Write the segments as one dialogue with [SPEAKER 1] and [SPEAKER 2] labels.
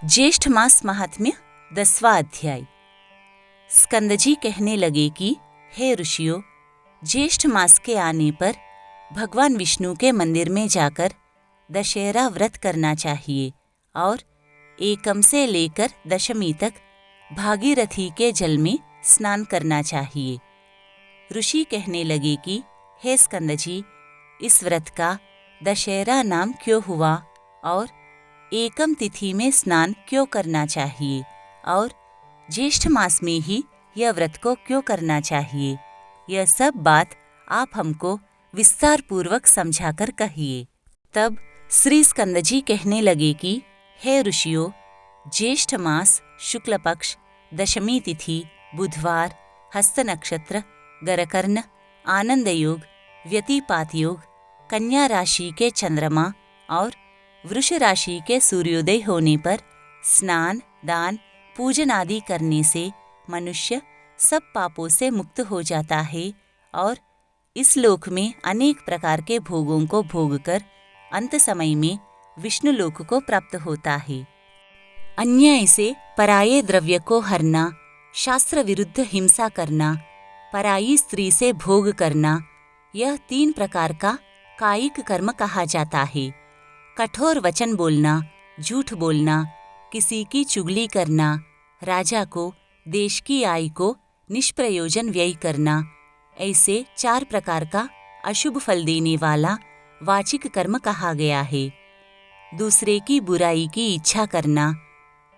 [SPEAKER 1] ज्येष्ठ मास महात्म्य 10वां अध्याय। स्कंदजी कहने लगे कि हे ऋषियों, ज्येष्ठ मास के आने पर भगवान विष्णु के मंदिर में जाकर दशहरा व्रत करना चाहिए और एकम से लेकर दशमी तक भागीरथी के जल में स्नान करना चाहिए। ऋषि कहने लगे कि हे स्कंदजी, इस व्रत का दशहरा नाम क्यों हुआ और एकम तिथि में स्नान क्यों करना चाहिए और ज्येष्ठ मास में ही यह व्रत को क्यों करना चाहिए, यह सब बात आप हमको विस्तार पूर्वक समझाकर कहिए। तब श्री स्कंदजी कहने लगे कि हे ऋषियों, ज्येष्ठ मास शुक्ल पक्ष दशमी तिथि बुधवार, हस्त नक्षत्र, गरकर्ण, आनंद योग, व्यतिपात योग, कन्या राशि के चंद्रमा और वृष राशि के सूर्योदय होने पर स्नान, दान, पूजन आदि करने से मनुष्य सब पापों से मुक्त हो जाता है और इस लोक में अनेक प्रकार के भोगों को भोगकर अंत समय में विष्णु लोक को प्राप्त होता है। अन्याय से पराये द्रव्य को हरना, शास्त्र विरुद्ध हिंसा करना, पराई स्त्री से भोग करना, यह 3 प्रकार का कायिक कर्म कहा जाता है। कठोर वचन बोलना, झूठ बोलना, किसी की चुगली करना, राजा को, देश की आय को निष्प्रयोजन व्यय करना, ऐसे 4 प्रकार का अशुभ फल देने वाला वाचिक कर्म कहा गया है। दूसरे की बुराई की इच्छा करना,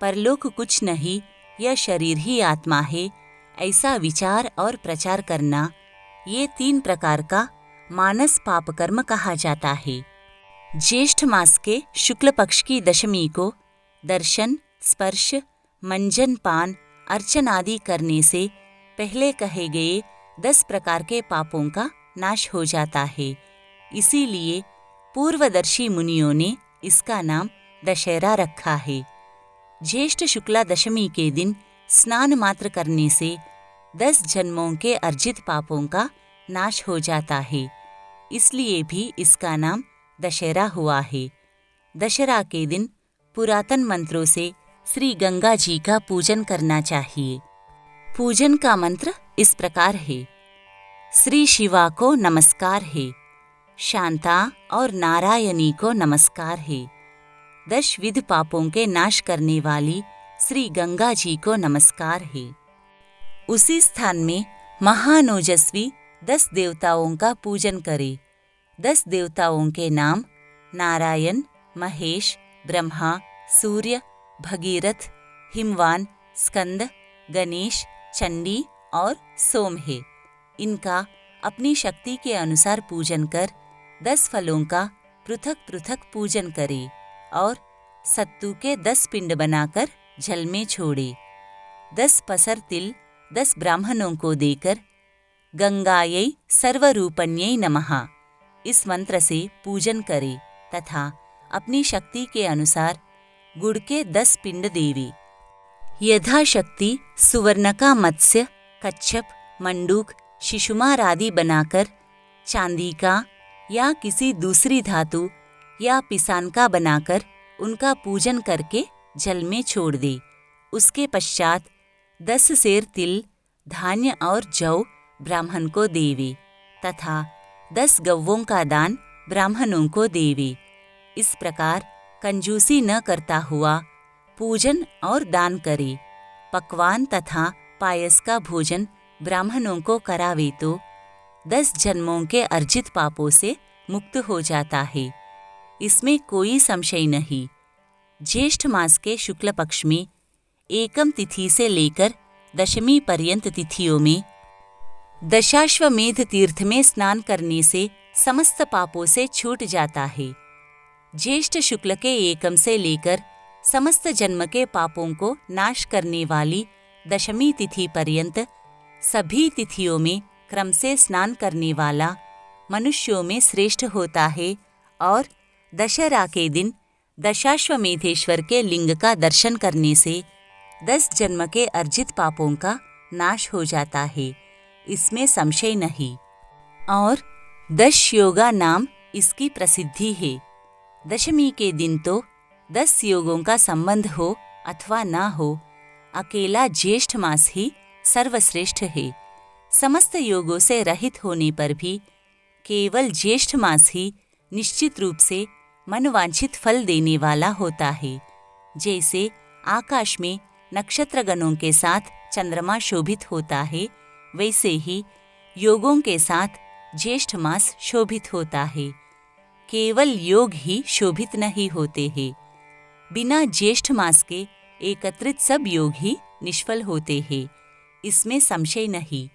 [SPEAKER 1] परलोक कुछ नहीं, यह शरीर ही आत्मा है, ऐसा विचार और प्रचार करना, ये 3 प्रकार का मानस पाप कर्म कहा जाता है। ज्येष्ठ मास के शुक्ल पक्ष की दशमी को दर्शन, स्पर्श, मंजन, पान, अर्चन आदि करने से पहले कहे गए 10 प्रकार के पापों का नाश हो जाता है। इसीलिए पूर्वदर्शी मुनियों ने इसका नाम दशहरा रखा है। ज्येष्ठ शुक्ला दशमी के दिन स्नान मात्र करने से 10 जन्मों के अर्जित पापों का नाश हो जाता है। इसलिए भी इसका नाम दशहरा हुआ है। दशहरा के दिन पुरातन मंत्रों से श्री गंगा जी का पूजन करना चाहिए। पूजन का मंत्र इस प्रकार है। श्री शिवा को नमस्कार है, शांता और नारायणी को नमस्कार है, 10 विध पापों के नाश करने वाली श्री गंगा जी को नमस्कार है। उसी स्थान में महानोजस्वी 10 देवताओं का पूजन करें। 10 देवताओं के नाम नारायण, महेश, ब्रह्मा, सूर्य, भगीरथ, हिमवान, स्कंद, गणेश, चंडी और सोम है। इनका अपनी शक्ति के अनुसार पूजन कर 10 फलों का पृथक पृथक पूजन करे और सत्तू के 10 पिंड बनाकर जल में छोड़े। 10 पसर तिल 10 ब्राह्मणों को देकर गंगायै सर्वरूपण्यै नमः इस मंत्र से पूजन करे तथा अपनी शक्ति के अनुसार गुड़ के 10 पिंड देवे। यथाशक्ति सुवर्ण का मत्स्य, कच्छप, मंडूक, शिशुमार आदि बनाकर चांदी का या किसी दूसरी धातु या पिसान का बनाकर उनका पूजन करके जल में छोड़ दे। उसके पश्चात 10 सेर तिल, धान्य और जौ ब्राह्मण को देवे तथा 10 गौवों का दान ब्राह्मणों को देवे। इस प्रकार कंजूसी न करता हुआ पूजन और दान करे। पकवान तथा पायस का भोजन ब्राह्मणों को करावे तो 10 जन्मों के अर्जित पापों से मुक्त हो जाता है। इसमें कोई संशय नहीं। ज्येष्ठ मास के शुक्ल पक्ष में एकम तिथि से लेकर दशमी पर्यंत तिथियों में दशाश्वमेध तीर्थ में स्नान करने से समस्त पापों से छूट जाता है। ज्येष्ठ शुक्ल के एकम से लेकर समस्त जन्म के पापों को नाश करने वाली दशमी तिथि पर्यंत सभी तिथियों में क्रम से स्नान करने वाला मनुष्यों में श्रेष्ठ होता है और दशहरा के दिन दशाश्वमेधेश्वर के लिंग का दर्शन करने से 10 जन्म के अर्जित पापों का नाश हो जाता है। इसमें संशय नहीं। और 10 योगा नाम इसकी प्रसिद्धि है। दशमी के दिन तो 10 योगों का संबंध हो अथवा ना हो, अकेला ज्येष्ठ मास ही सर्वश्रेष्ठ है। समस्त योगों से रहित होने पर भी केवल ज्येष्ठ मास ही निश्चित रूप से मनवांछित फल देने वाला होता है। जैसे आकाश में नक्षत्रगणों के साथ चंद्रमा शोभित होता है, वैसे ही योगों के साथ ज्येष्ठ मास शोभित होता है। केवल योग ही शोभित नहीं होते हैं। बिना ज्येष्ठ मास के एकत्रित सब योग ही निष्फल होते हैं, इसमें संशय नहीं।